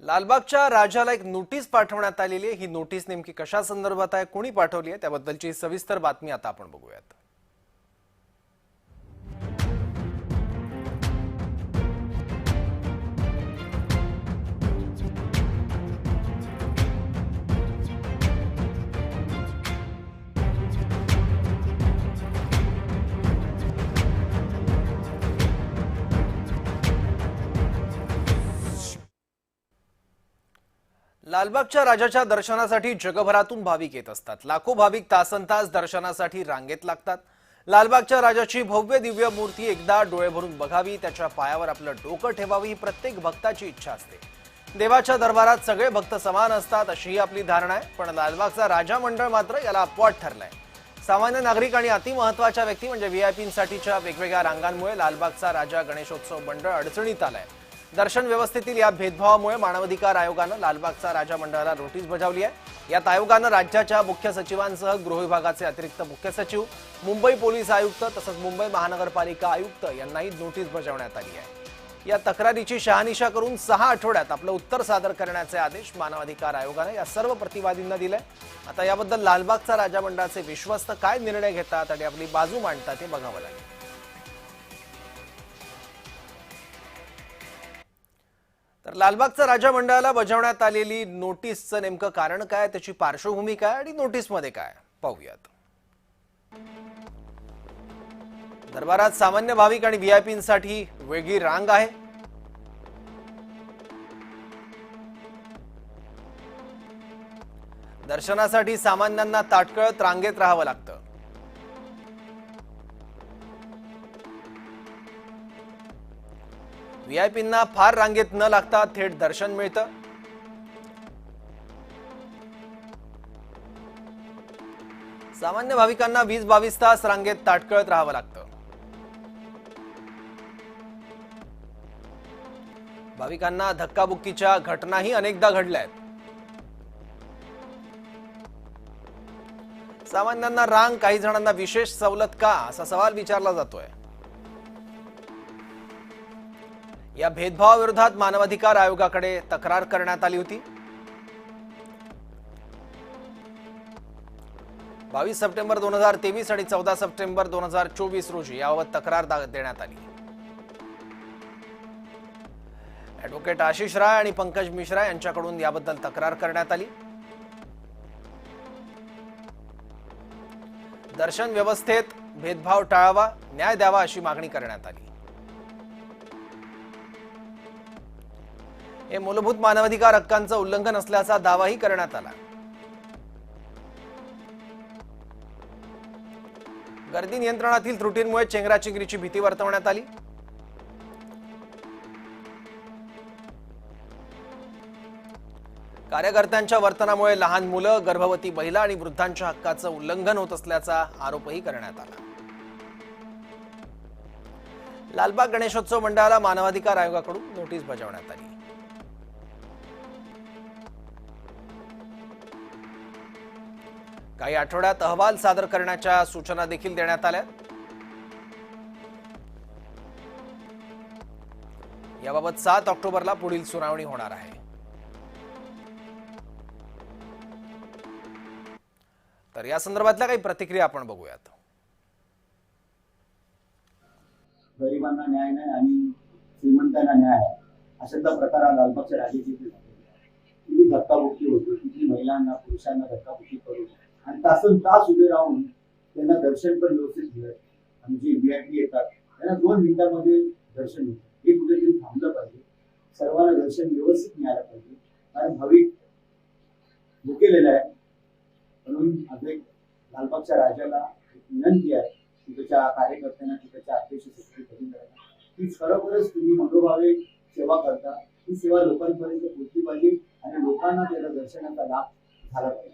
लालबागच्या राजाला एक नोटीस पाठवण्यात आलेली आहे। ही नोटीस नेमकी कशा संदर्भात आहे, कोणी पाठवली आहे, त्याबद्दलची सविस्तर बातमी आता आपण बघूयात। लालबागच्या राजाच्या दर्शनासाठी जगभरातून भाविक येत असतात। लाखो भाविक तासनतास दर्शनासाठी रांगेत लागतात। लालबागच्या राजाची भव्य दिव्य मूर्ती एकदा डोळे भरून बघावी, त्याच्या पायावर आपलं डोकं ठेवावी ही प्रत्येक भक्ताची इच्छा असते। देवाच्या दरबारात सगळे भक्त समान असतात अशी ही आपली धारणा आहे, पण लालबागचा राजा मंडळ मात्र याला अपवाद ठरलाय। सामान्य नागरिक आणि अतिमहत्त्वाच्या व्यक्ती म्हणजे व्हीआयपींसाठीच्या वेगवेगळ्या रांगांमुळे लालबागचा राजा गणेशोत्सव मंडळ अडचणीत आलाय। दर्शन व्यवस्थेतील या भेदभावामुळे मानवाधिकार आयोगानं लालबागचा राजा मंडळाला नोटीस बजावली आहे। यात आयोगानं राज्याच्या मुख्य सचिवांसह गृह विभागाचे अतिरिक्त मुख्य सचिव, मुंबई पोलीस आयुक्त तसंच मुंबई महानगरपालिका आयुक्त यांनाही नोटीस बजावण्यात आली आहे। या तक्रारीची शहानिशा करून 6 आठवड्यात आपलं उत्तर सादर करण्याचे आदेश मानवाधिकार आयोगानं या सर्व प्रतिवादींना दिले। आता याबद्दल लालबागचा राजा मंडळाचे विश्वस्त काय निर्णय घेतात आणि आपली बाजू मांडतात हे बघावं लागेल। तर लालबागचा राजा मंडळाला बजावण्यात आलेली नोटीसचं नेमकं कारण काय, त्याची पार्श्वभूमी काय आणि नोटीसमध्ये काय पाहूयात। दरबारात सामान्य भाविक आणि व्हीआयपींसाठी वेगळी रांग आहे। दर्शनासाठी सामान्यांना ताटकळत रांगेत राहावं लागतं। व्हीआयपींना फार रांगेत न लागता थेट दर्शन मिळतं। सामान्य भाविकांना 20-22 तास रांगेत ताटकळत राहावं लागतं। भाविकांना धक्काबुक्कीच्या घटनाही अनेकदा घडल्या आहेत। सामान्यांना रांग, काही जणांना विशेष सवलत का, असा सवाल विचारला जातोय। या भेदभावाविरोधात मानवाधिकार आयोगाकडे तक्रार करण्यात आली होती। 22 सप्टेंबर 2023 आणि 14 सप्टेंबर 2024 रोजी याबाबत तक्रार देण्यात आली। ॲडव्होकेट आशिष राय आणि पंकज मिश्रा यांच्याकडून याबद्दल तक्रार करण्यात आली। दर्शन व्यवस्थेत भेदभाव टाळावा, न्याय द्यावा अशी मागणी करण्यात आली। हे मूलभूत मानवाधिकार हक्कांचं उल्लंघन असल्याचा दावाही करण्यात आला। गर्दी नियंत्रणातील त्रुटींमुळे चेंगराचेंगरीची भीती वर्तवण्यात आली। कार्यकर्त्यांच्या वर्तनामुळे लहान मुलं, गर्भवती महिला आणि वृद्धांच्या हक्काचं उल्लंघन होत असल्याचा आरोपही करण्यात आला। लालबाग गणेशोत्सव मंडळाला मानवाधिकार आयोगाकडून नोटीस बजावण्यात आली। काही आठवड्यात अहवाल सादर करण्याच्या सूचना देखील देण्यात आल्या। याबाबत 7 ऑक्टोबरला पुढील सुनावणी होणार आहे। तर या संदर्भातल्या काही प्रतिक्रिया आपण बघूयात। गरिबांना न्याय नाही आणि श्रीमंतांना न्याय आहे, अशातला प्रकार हा लालबागच्या राजाची किती धक्काबुक्की होती, किती महिलांना पुरुषांना धक्काबुक्की करून आणि तासन तास उभे राहून त्यांना दर्शन पण व्यवस्थित मिळत। आणि जे व्हीआयपी येतात त्यांना 2 मिनिटांमध्ये दर्शन मिळतं। हे कुठेतरी थांबलं पाहिजे, सर्वांना दर्शन व्यवस्थित मिळालं पाहिजे, कारण भाविक भुकेलेला आहे। म्हणून अजून लालबागच्या राजाला विनंती आहे की त्याच्या कार्यकर्त्यांना, त्याच्या अध्यक्ष सेक्रेटरी की खरोखरच तुम्ही मनोभावे सेवा करता, ही सेवा लोकांपर्यंत पोहोचली पाहिजे आणि लोकांना त्याच्या दर्शनाचा लाभ झाला पाहिजे।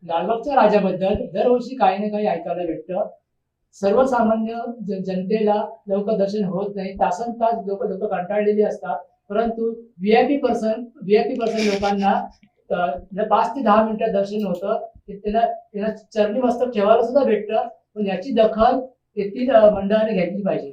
लालबागच्या राजाबद्दल दरवर्षी काही ना काही ऐकायला भेटतं। सर्वसामान्य जनतेला लवकर दर्शन होत नाही, तासन तास लोक कंटाळलेली असतात, परंतु व्हीआयपी पर्सन लोकांना 5 ते 10 मिनिटात दर्शन होतं। त्यांना चरणी मस्तक ठेवायला सुद्धा भेटतं, पण याची दखल येथील मंडळाने घेतली पाहिजे।